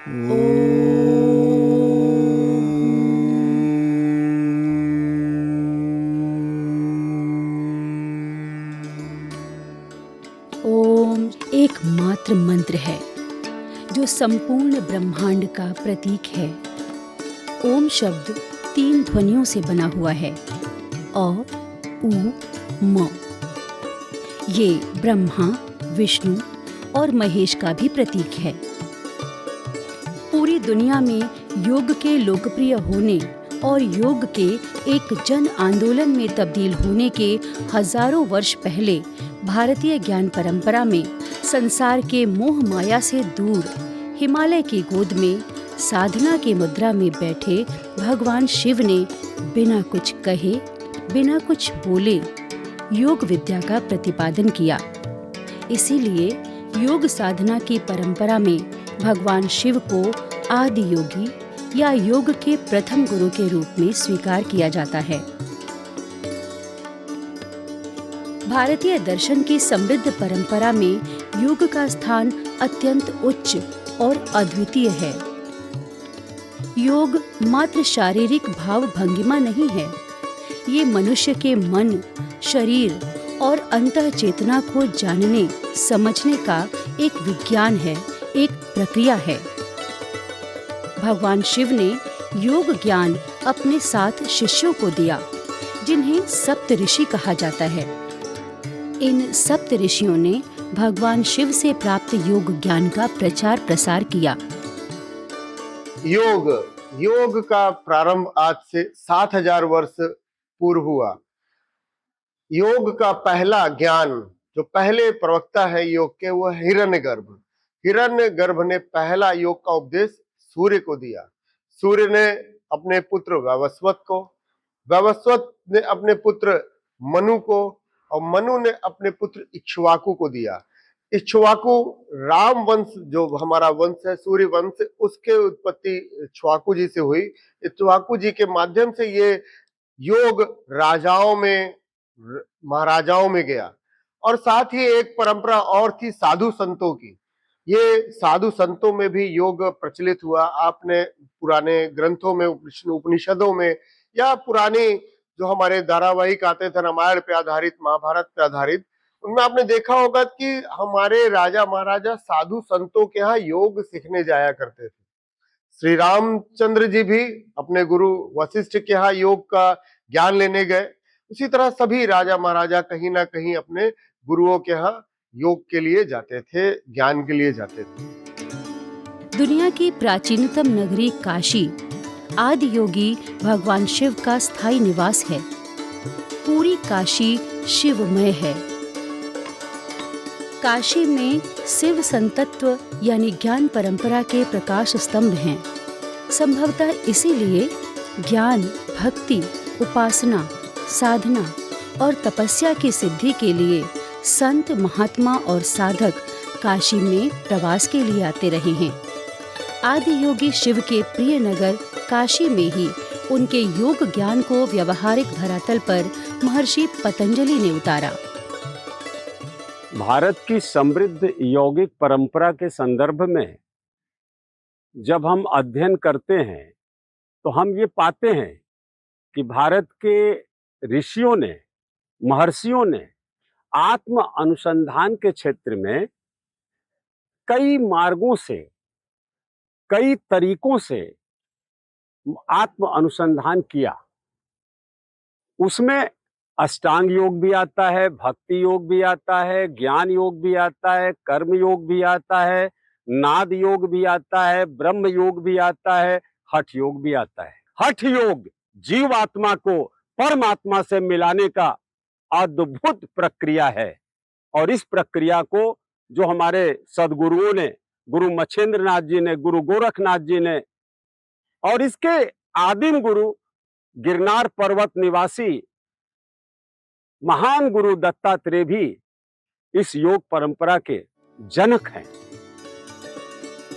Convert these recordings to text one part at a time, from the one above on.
ओम एकमात्र मंत्र है जो संपूर्ण ब्रह्मांड का प्रतीक है। ओम शब्द 3 ध्वनियों से बना हुआ है, अ, उ, म। ये ब्रह्मा, विष्णु और महेश का भी प्रतीक है। पूरी दुनिया में योग के लोकप्रिय होने और योग के एक जन आंदोलन में तब्दील होने के हजारों वर्ष पहले भारतीय ज्ञान परंपरा में संसार के मोह माया से दूर हिमालय की गोद में साधना की मुद्रा में बैठे भगवान शिव ने बिना कुछ कहे, बिना कुछ बोले योग विद्या का प्रतिपादन किया। इसीलिए योग साधना की परंपरा में भगवान शिव को आदि योगी या योग के प्रथम गुरु के रूप में स्वीकार किया जाता है। भारतीय दर्शन की समृद्ध परंपरा में योग का स्थान अत्यंत उच्च और अद्वितीय है। योग मात्र शारीरिक भाव भंगिमा नहीं है, ये मनुष्य के मन, शरीर और अंतः चेतना को जानने, समझने का एक विज्ञान है, एक प्रक्रिया है। भगवान शिव ने योग ज्ञान अपने 7 शिष्यों को दिया, जिन्हें सप्त ऋषि कहा जाता है। इन सप्त ऋषियों ने भगवान शिव से प्राप्त योग ज्ञान का प्रचार प्रसार किया। योग का प्रारंभ आज से 7000 वर्ष पूर्व हुआ। योग का पहला ज्ञान, जो पहले प्रवक्ता है योग के, वो हिरण्यगर्भ। हिरण्यगर्भ ने पहला योग का उपदेश सूर्य को दिया। सूर्य ने अपने पुत्र वैवस्वत को, वैवस्वत ने अपने पुत्र मनु को, और मनु ने अपने पुत्र इक्ष्वाकु को दिया। इक्ष्वाकु राम वंश, जो हमारा वंश है सूर्य वंश, उसके उत्पत्ति इक्ष्वाकु जी से हुई। इक्ष्वाकु जी के माध्यम से ये योग राजाओं में, महाराजाओं में गया। और साथ ही एक परंपरा और थी साधु संतों की। ये साधु संतों में भी योग प्रचलित हुआ। आपने पुराने ग्रंथों में, उपनिषदों में, या पुरानी जो हमारे धारावाहिक आते थे रामायण पे आधारित, महाभारत पे आधारित, उनमें आपने देखा होगा कि हमारे राजा महाराजा साधु संतों के यहाँ योग सीखने जाया करते थे। श्री रामचंद्र जी भी अपने गुरु वशिष्ठ के यहाँ योग का ज्ञान लेने गए। उसी तरह सभी राजा महाराजा कहीं ना कहीं अपने गुरुओं के यहाँ योग के लिए जाते थे, ज्ञान के लिए जाते थे। दुनिया की प्राचीनतम नगरी काशी आदि योगी भगवान शिव का स्थायी निवास है। पूरी काशी शिवमय है। काशी में शिव संतत्व यानी ज्ञान परंपरा के प्रकाश स्तंभ हैं। संभवतः इसीलिए ज्ञान, भक्ति, उपासना, साधना और तपस्या की सिद्धि के लिए संत, महात्मा और साधक काशी में प्रवास के लिए आते रहे हैं। आदि योगी शिव के प्रिय नगर काशी में ही उनके योग ज्ञान को व्यवहारिक धरातल पर महर्षि पतंजलि ने उतारा। भारत की समृद्ध यौगिक परंपरा के संदर्भ में जब हम अध्ययन करते हैं तो हम ये पाते हैं कि भारत के ऋषियों ने, महर्षियों ने आत्म अनुसंधान के क्षेत्र में कई मार्गों से, कई तरीकों से आत्म अनुसंधान किया। उसमें अष्टांग योग भी आता है, भक्ति योग भी आता है, ज्ञान योग भी आता है, कर्म योग भी आता है, नाद योग भी आता है, ब्रह्म योग भी आता है, हठ योग भी आता है। हठ योग जीव आत्मा को परमात्मा से मिलाने का अद्भुत प्रक्रिया है। और इस प्रक्रिया को जो हमारे सदगुरुओं ने, गुरु मच्छेंद्रनाथ जी ने, गुरु गोरखनाथ जी ने, और इसके आदिम गुरु गिरनार पर्वत निवासी महान गुरु दत्तात्रेय भी इस योग परंपरा के जनक हैं।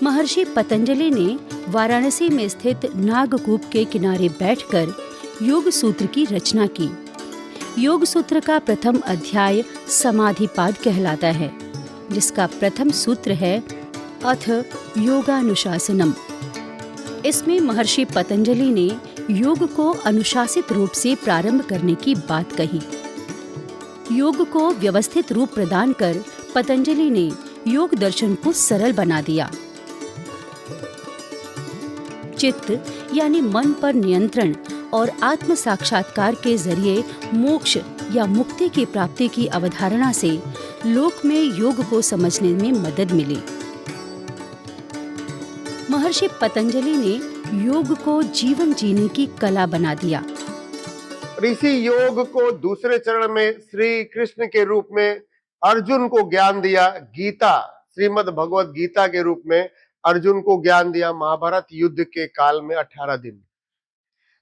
महर्षि पतंजलि ने वाराणसी में स्थित नागकूप के किनारे बैठकर योग सूत्र की रचना की। योग सूत्र का प्रथम अध्याय समाधिपाद कहलाता है, जिसका प्रथम सूत्र है अथ योगानुशासनम। इसमें महर्षि पतंजलि ने योग को अनुशासित रूप से प्रारंभ करने की बात कही। योग को व्यवस्थित रूप प्रदान कर पतंजलि ने योग दर्शन को सरल बना दिया। चित्त यानी मन पर नियंत्रण और आत्म साक्षात्कार के जरिए मोक्ष या मुक्ति की प्राप्ति की अवधारणा से लोक में योग को समझने में मदद मिली। महर्षि पतंजलि ने योग को जीवन जीने की कला बना दिया। ऋषि योग को दूसरे चरण में श्री कृष्ण के रूप में अर्जुन को ज्ञान दिया। गीता, श्रीमद् भगवत गीता के रूप में अर्जुन को ज्ञान दिया महाभारत युद्ध के काल में 18 दिन।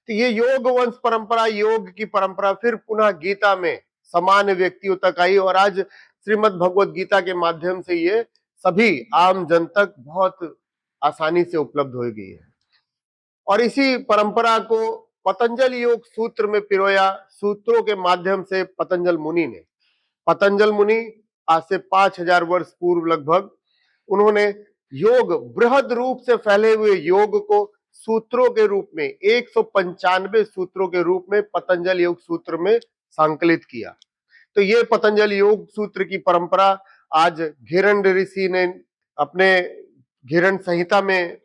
तो ये योग वंश परंपरा, योग की परंपरा फिर पुनः गीता में सामान्य व्यक्तियों तक आई और आज श्रीमद् भगवत गीता के माध्यम से ये सभी आम जन तक बहुत आसानी से उपलब्ध हो गई है। और इसी परंपरा को पतंजल योग सूत्र में पिरोया। सूत्रों के माध्यम से पतंजल मुनि आज से 5000 वर्ष पूर्व लगभग उन्होंने योग बृहद रूप से फैले हुए योग को सूत्रों के रूप में 195 सूत्रों के रूप में पतंजल योग सूत्र में संकलित किया। तो ये पतंजल योग सूत्र की परंपरा आज घेरंड ऋषि ने अपने घेरंड संहिता में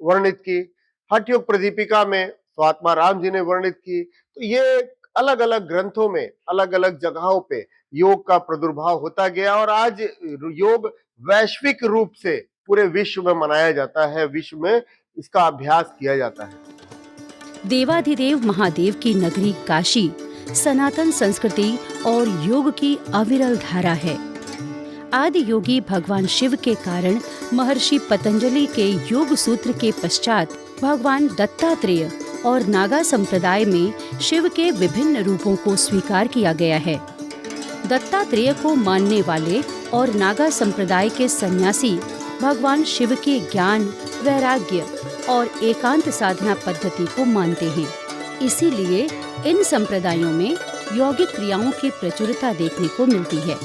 वर्णित की, हठ योग प्रदीपिका में स्वात्मा राम जी ने वर्णित की। तो ये अलग अलग ग्रंथों में अलग अलग जगहों पे योग का प्रादुर्भाव होता गया और आज योग वैश्विक रूप से पूरे विश्व में मनाया जाता है, विश्व में इसका अभ्यास किया जाता है। देवाधिदेव महादेव की नगरी काशी सनातन संस्कृति और योग की अविरल धारा है। आदि योगी भगवान शिव के कारण महर्षि पतंजलि के योग सूत्र के पश्चात भगवान दत्तात्रेय और नागा संप्रदाय में शिव के विभिन्न रूपों को स्वीकार किया गया है। दत्तात्रेय को मानने वाले और नागा संप्रदाय के सन्यासी भगवान शिव के ज्ञान, वैराग्य और एकांत साधना पद्धति को मानते हैं। इसीलिए इन संप्रदायों में यौगिक क्रियाओं की प्रचुरता देखने को मिलती है।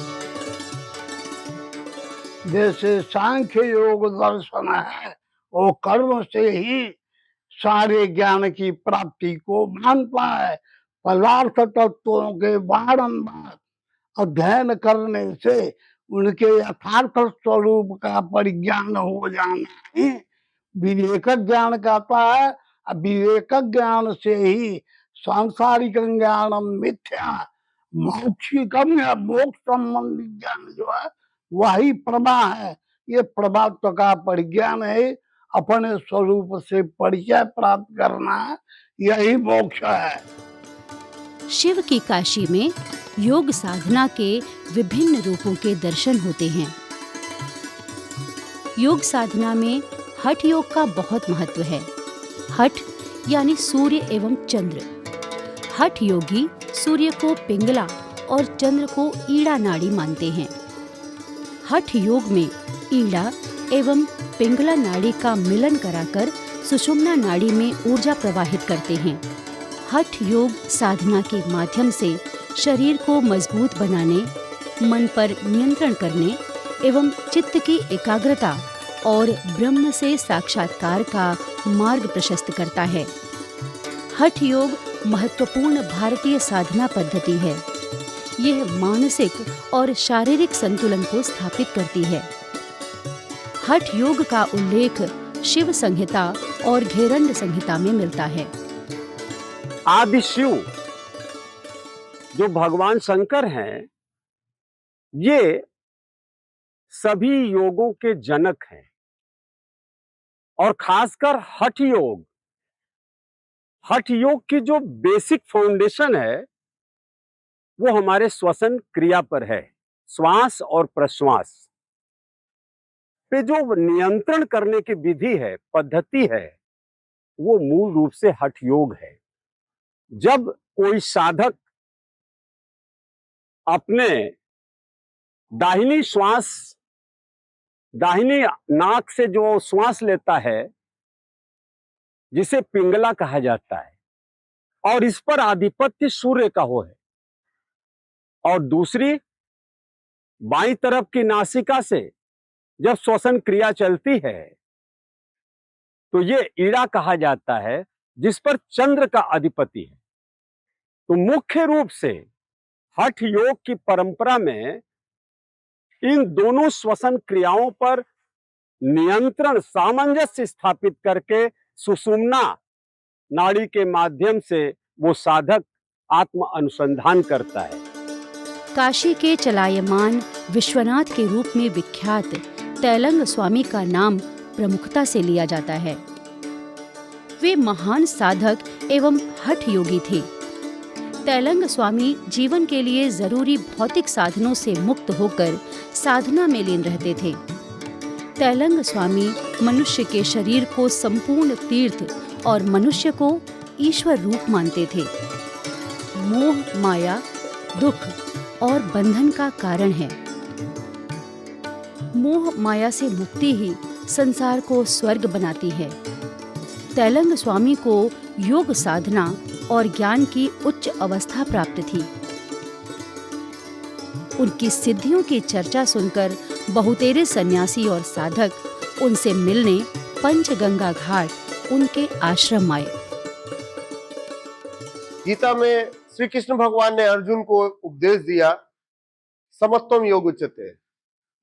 जैसे सांख्य योग दर्शन है, वो कर्म से ही सारे ज्ञान की प्राप्ति को मानता है। पदार्थ तत्वों के बारंबार अध्ययन करने से उनके यथार्थ स्वरूप का परिज्ञान हो जाना ही विवेक ज्ञान कहता है। विवेक ज्ञान से ही सांसारिक ज्ञान मिथ्या मौक्षिकम या मोक्ष संबंधी ज्ञान जो है वही प्रमा है। ये प्रभाव का परिज्ञान है, अपने स्वरूप से परिचय प्राप्त करना, यही मोक्ष है। शिव की काशी में योग साधना के विभिन्न रूपों के दर्शन होते हैं। योग साधना में हठ योग का बहुत महत्व है। हठ यानी सूर्य एवं चंद्र। हठ योगी सूर्य को पिंगला और चंद्र को ईड़ा नाड़ी मानते हैं। हठ योग में ईड़ा एवं पिंगला नाड़ी का मिलन कराकर सुषुम्ना नाड़ी में ऊर्जा प्रवाहित करते हैं। हठ योग साधना के माध्यम से शरीर को मजबूत बनाने, मन पर नियंत्रण करने एवं चित्त की एकाग्रता और ब्रह्म से साक्षात्कार का मार्ग प्रशस्त करता है। हठ योग महत्वपूर्ण भारतीय साधना पद्धति है। यह मानसिक और शारीरिक संतुलन को स्थापित करती है। हठ योग का उल्लेख शिव संहिता और घेरंड संहिता में मिलता है। आदि शिव जो भगवान शंकर हैं, ये सभी योगों के जनक हैं और खासकर हठ योग की जो बेसिक फाउंडेशन है वो हमारे श्वसन क्रिया पर है। श्वास और प्रश्वास पे जो नियंत्रण करने की विधि है, पद्धति है, वो मूल रूप से हठ योग है। जब कोई साधक अपने दाहिनी नाक से जो श्वास लेता है, जिसे पिंगला कहा जाता है, और इस पर आधिपत्य सूर्य का हो है, और दूसरी बाईं तरफ की नासिका से जब श्वसन क्रिया चलती है तो ये ईड़ा कहा जाता है, जिस पर चंद्र का अधिपति है। तो मुख्य रूप से हठ योग की परंपरा में इन दोनों श्वसन क्रियाओं पर नियंत्रण, सामंजस्य स्थापित करके सुषुम्ना नाड़ी के माध्यम से वो साधक आत्म अनुसंधान करता है। काशी के चलायमान विश्वनाथ के रूप में विख्यात तैलंग स्वामी का नाम प्रमुखता से लिया जाता है। वे महान साधक एवं हठ योगी थे। तैलंग स्वामी जीवन के लिए जरूरी भौतिक साधनों से मुक्त होकर साधना में लीन रहते थे। तैलंग स्वामी मनुष्य के शरीर को संपूर्ण तीर्थ और मनुष्य को ईश्वर रूप मानते थे। मोह, माया, दुख और बंधन का कारण है। मोह माया से मुक्ति ही संसार को स्वर्ग बनाती है। तैलंग स्वामी को योग साधना और ज्ञान की उच्च अवस्था प्राप्त थी। उनकी सिद्धियों की चर्चा सुनकर बहुतेरे सन्यासी और साधक उनसे मिलने पंचगंगा घाट उनके आश्रम आए। गीता में श्री कृष्ण भगवान ने अर्जुन को उपदेश दिया, समत्वम योग उच्यते।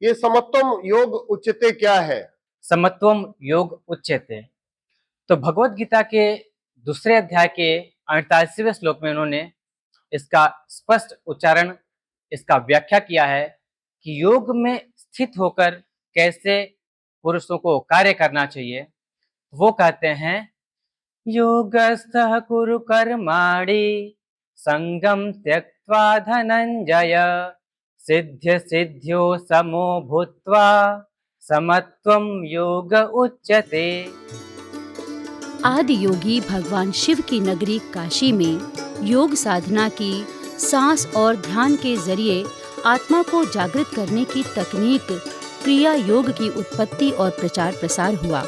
ये समत्वम योग उच्यते क्या है? समत्वम योग उच्यते तो भगवत गीता के दूसरे अध्याय के 48वें श्लोक में उन्होंने इसका स्पष्ट उच्चारण, इसका व्याख्या किया है कि योग में स्थित होकर कैसे पुरुषों को कार्य करना चाहिए। वो कहते हैं, योगस्थः कुरु कर्माणि संगम त्यक्त्वा धनंजय सिद्ध्य सिद्ध्यो समो भूत्वा समत्वम योग उच्यते। आदि योगी भगवान शिव की नगरी काशी में योग साधना की, सांस और ध्यान के जरिए आत्मा को जागृत करने की तकनीक क्रिया योग की उत्पत्ति और प्रचार प्रसार हुआ।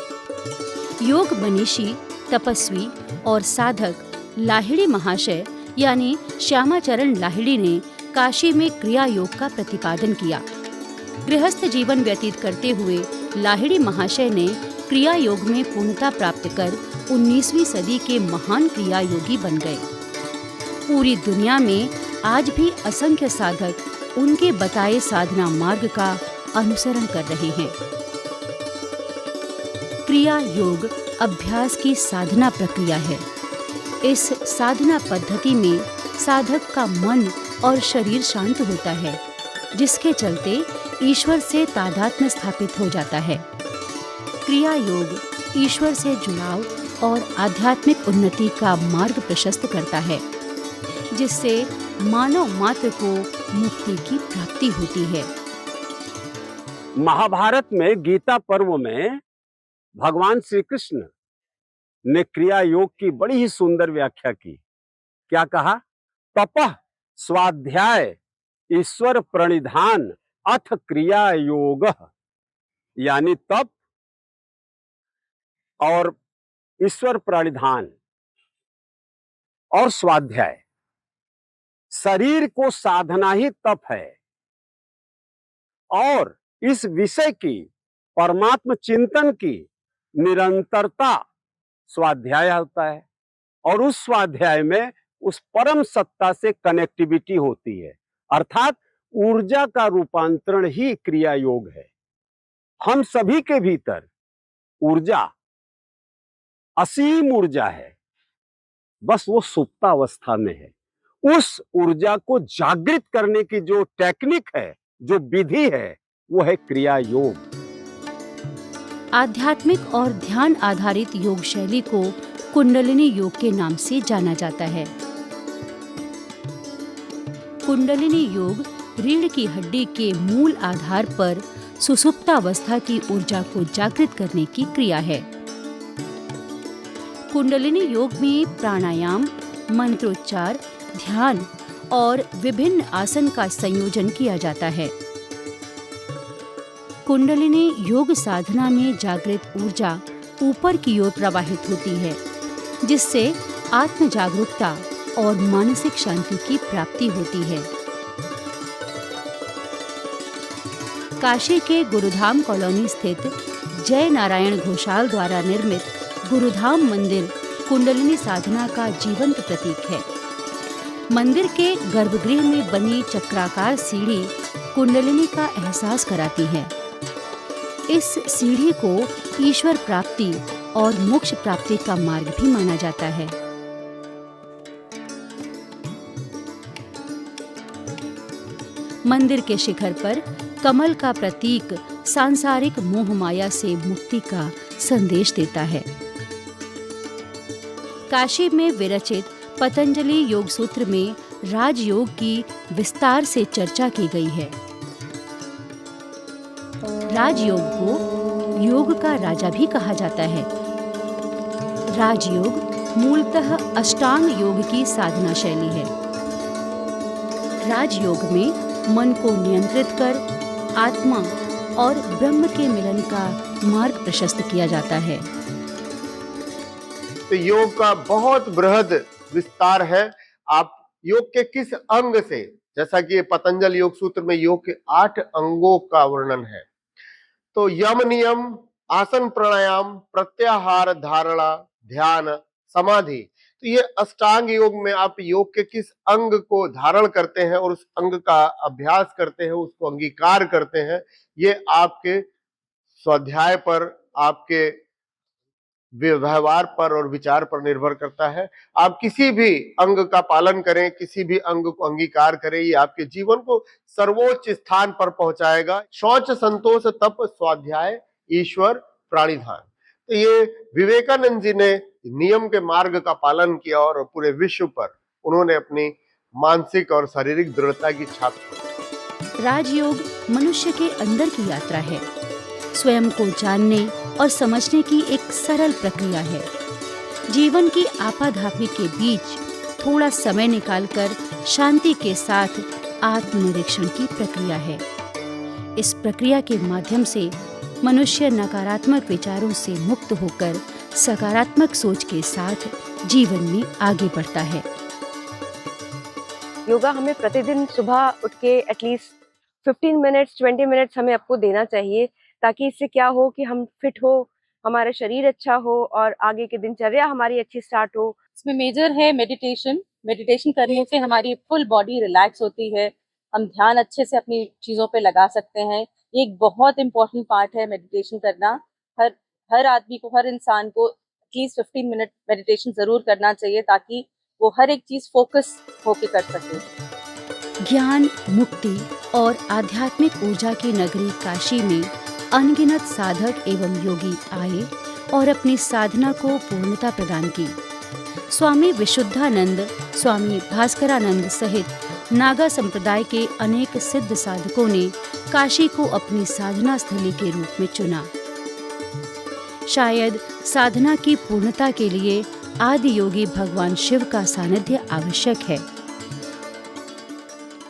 योग मनीषी, तपस्वी और साधक लाहिड़ी महाशय यानी श्यामाचरण लाहिड़ी ने काशी में क्रिया योग का प्रतिपादन किया। गृहस्थ जीवन व्यतीत करते हुए लाहिड़ी महाशय ने क्रिया योग में पूर्णता प्राप्त कर 19वीं सदी के महान क्रिया योगी बन गए। पूरी दुनिया में आज भी असंख्य साधक उनके बताए साधना मार्ग का अनुसरण कर रहे हैं। क्रिया योग अभ्यास की साधना प्रक्रिया है। इस साधना पद्धति में साधक का मन और शरीर शांत होता है, जिसके चलते ईश्वर से तादात्म्य स्थापित हो जाता है। क्रिया योग ईश्वर से जुड़ाव और आध्यात्मिक उन्नति का मार्ग प्रशस्त करता है, जिससे मानव मात्र को मुक्ति की प्राप्ति होती है। महाभारत में गीता पर्व में भगवान श्री कृष्ण ने क्रिया योग की बड़ी ही सुंदर व्याख्या की। क्या कहा? तपः स्वाध्याय ईश्वर प्रणिधान अथ क्रिया योग, यानी तप और ईश्वर प्रणिधान और स्वाध्याय। शरीर को साधना ही तप है और इस विषय की, परमात्म चिंतन की निरंतरता स्वाध्याय होता है और उस स्वाध्याय में उस परम सत्ता से कनेक्टिविटी होती है, अर्थात ऊर्जा का रूपांतरण ही क्रिया योग है। हम सभी के भीतर ऊर्जा, असीम ऊर्जा है, बस वो सुप्तावस्था में है। उस ऊर्जा को जागृत करने की जो टेक्निक है, जो विधि है, वो है क्रिया योग। आध्यात्मिक और ध्यान आधारित योग शैली को कुंडलिनी योग के नाम से जाना जाता है। कुंडलिनी योग रीढ़ की हड्डी के मूल आधार पर सुषुप्तावस्था की ऊर्जा को जागृत करने की क्रिया है। कुंडलिनी योग में प्राणायाम, मंत्रोच्चार, ध्यान और विभिन्न आसन का संयोजन किया जाता है। कुंडलिनी योग साधना में जागृत ऊर्जा ऊपर की ओर प्रवाहित होती है, जिससे आत्म जागरूकता और मानसिक शांति की प्राप्ति होती है। काशी के गुरुधाम कॉलोनी स्थित जय नारायण घोषाल द्वारा निर्मित गुरुधाम मंदिर कुंडलिनी साधना का जीवंत प्रतीक है। मंदिर के गर्भगृह में बनी चक्राकार सीढ़ी कुंडलिनी का एहसास कराती है। इस सीढ़ी को ईश्वर प्राप्ति और मोक्ष प्राप्ति का मार्ग भी माना जाता है। मंदिर के शिखर पर कमल का प्रतीक सांसारिक मोह माया से मुक्ति का संदेश देता है। काशी में विरचित पतंजलि योग सूत्र में राजयोग की विस्तार से चर्चा की गई है। राजयोग को योग का राजा भी कहा जाता है। राजयोग मूलतः अष्टांग योग की साधना शैली है। राजयोग में मन को नियंत्रित कर आत्मा और ब्रह्म के मिलन का मार्ग प्रशस्त किया जाता है। तो योग का बहुत बृहद विस्तार है। आप योग के किस अंग से, जैसा कि पतंजलि योग सूत्र में योग के 8 अंगों का वर्णन है, तो यम नियम, आसन प्राणायाम, प्रत्याहार, धारणा, ध्यान, समाधि, तो ये अष्टांग योग में आप योग के किस अंग को धारण करते हैं और उस अंग का अभ्यास करते हैं, उसको अंगीकार करते हैं, ये आपके स्वाध्याय पर, आपके व्यवहार पर और विचार पर निर्भर करता है। आप किसी भी अंग का पालन करें, किसी भी अंग को अंगीकार करें, ये आपके जीवन को सर्वोच्च स्थान पर पहुंचाएगा। शौच, संतोष, तप, स्वाध्याय, ईश्वर, प्राणिधान। तो ये विवेकानंद जी ने नियम के मार्ग का पालन किया और पूरे विश्व पर उन्होंने अपनी मानसिक और शारीरिक दृढ़ता की छाप छोड़ी। राजयोग मनुष्य के अंदर की यात्रा है। स्वयं को जानने और समझने की एक सरल प्रक्रिया है। जीवन की आपाधापी के बीच थोड़ा समय निकालकर शांति के साथ आत्मनिरीक्षण की प्रक्रिया है। इस प्रक्रिया के माध्यम से मनुष्य नकारात्मक विचारों से मुक्त होकर सकारात्मक सोच के साथ जीवन में आगे बढ़ता है। योगा हमें प्रतिदिन सुबह उठ के एटलीस्ट 15 मिनट्स 20 मिनट्स हमें आपको देना चाहिए, ताकि इससे क्या हो कि हम फिट हो, हमारा शरीर अच्छा हो और आगे की दिनचर्या हमारी अच्छी स्टार्ट हो। इसमें मेजर है मेडिटेशन। मेडिटेशन करने से हमारी फुल बॉडी रिलैक्स होती है, हम ध्यान अच्छे से अपनी चीज़ों पे लगा सकते हैं। ये एक बहुत इम्पोर्टेंट पार्ट है मेडिटेशन करना। हर आदमी को, हर इंसान को एटलीस्ट 15 मिनट मेडिटेशन ज़रूर करना चाहिए, ताकि वो हर एक चीज़ फोकस होके कर सके। ज्ञान, मुक्ति और आध्यात्मिक ऊर्जा की नगरी काशी में अनगिनत साधक एवं योगी आए और अपनी साधना को पूर्णता प्रदान की। स्वामी विशुद्धानंद, स्वामी भास्करानंद सहित नागा संप्रदाय के अनेक सिद्ध साधकों ने काशी को अपनी साधना स्थली के रूप में चुना। शायद साधना की पूर्णता के लिए आदि योगी भगवान शिव का सानिध्य आवश्यक है।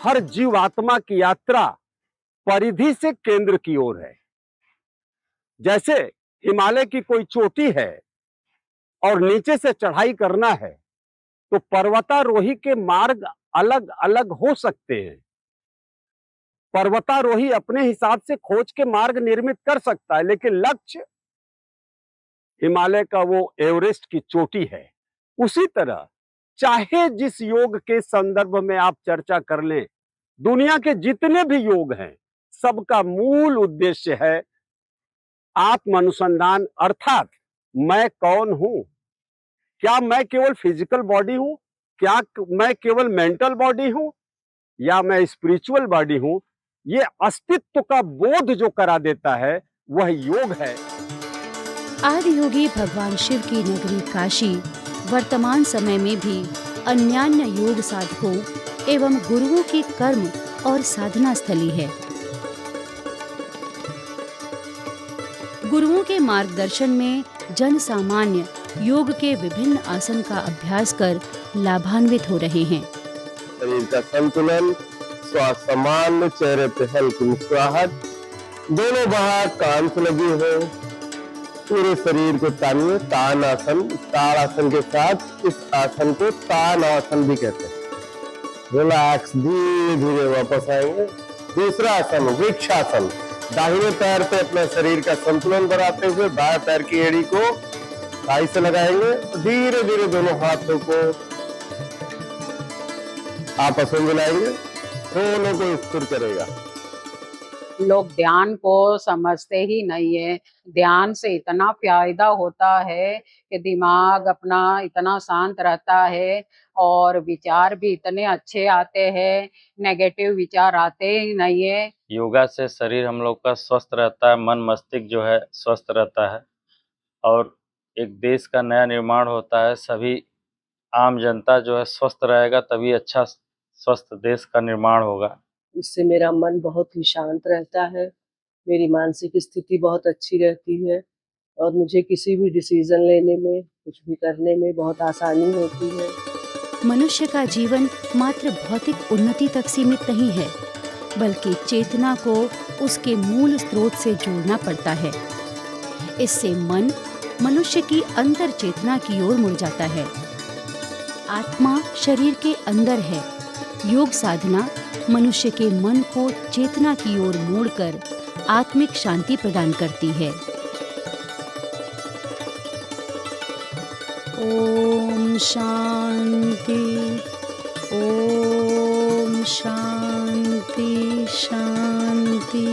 हर जीवात्मा की यात्रा परिधि से केंद्र की ओर है। जैसे हिमालय की कोई चोटी है और नीचे से चढ़ाई करना है, तो पर्वतारोही के मार्ग अलग अलग हो सकते हैं। पर्वतारोही अपने हिसाब से खोज के मार्ग निर्मित कर सकता है, लेकिन लक्ष्य हिमालय का वो एवरेस्ट की चोटी है। उसी तरह चाहे जिस योग के संदर्भ में आप चर्चा कर लें, दुनिया के जितने भी योग हैं, सबका मूल उद्देश्य है आत्म अनुसंधान, अर्थात मैं कौन हूं? क्या मैं केवल फिजिकल बॉडी हूं? क्या मैं केवल मेंटल बॉडी हूं? या मैं स्पिरिचुअल बॉडी हूं? ये अस्तित्व का बोध जो करा देता है वह योग है। आदि योगी भगवान शिव की नगरी काशी वर्तमान समय में भी अन्यान्य योग साधकों एवं गुरुओं की कर्म और साधना स्थली है। गुरुओं के मार्गदर्शन में जन सामान्य योग के विभिन्न आसन का अभ्यास कर लाभान्वित हो रहे हैं। शरीर का संतुलन, श्वास सामान्य, चेहरे पे हल्की मुस्कुराहट, दोनों बाहर कान से लगी हो, पूरे शरीर को तानिए। तान आसन, ताड़ासन के साथ इस आसन को तान आसन भी कहते हैं। रिलैक्स, धीरे धीरे वापस आएंगे। दूसरा आसन वृक्षासन, दाहिने पैर पे अपना शरीर का संतुलन बनाते हुए बाएं पैर की एड़ी को थाई से लगाएंगे। तो धीरे धीरे दोनों हाथों को आपस में मिलाएंगे, दोनों को स्थिर करेगा। लोग ध्यान को समझते ही नहीं है। ध्यान से इतना फायदा होता है कि दिमाग अपना इतना शांत रहता है और विचार भी इतने अच्छे आते हैं, नेगेटिव विचार आते ही नहीं है। योगा से शरीर हम लोग का स्वस्थ रहता है, मन मस्तिष्क जो है स्वस्थ रहता है और एक देश का नया निर्माण होता है। सभी आम जनता जो है स्वस्थ रहेगा तभी अच्छा स्वस्थ देश का निर्माण होगा। इससे मेरा मन बहुत ही शांत रहता है, मेरी मानसिक स्थिति बहुत अच्छी रहती है और मुझे किसी भी डिसीजन लेने में, कुछ भी करने में बहुत आसानी होती है। मनुष्य का जीवन मात्र भौतिक उन्नति तक सीमित नहीं है, बल्कि चेतना को उसके मूल स्रोत से जोड़ना पड़ता है। इससे मन मनुष्य की अंतर चेतना की ओर मुड़ जाता है। आत्मा शरीर के अंदर है। योग साधना मनुष्य के मन को चेतना की ओर मोड़कर आत्मिक शांति प्रदान करती है। ओम शांति, ओम शांति शांति।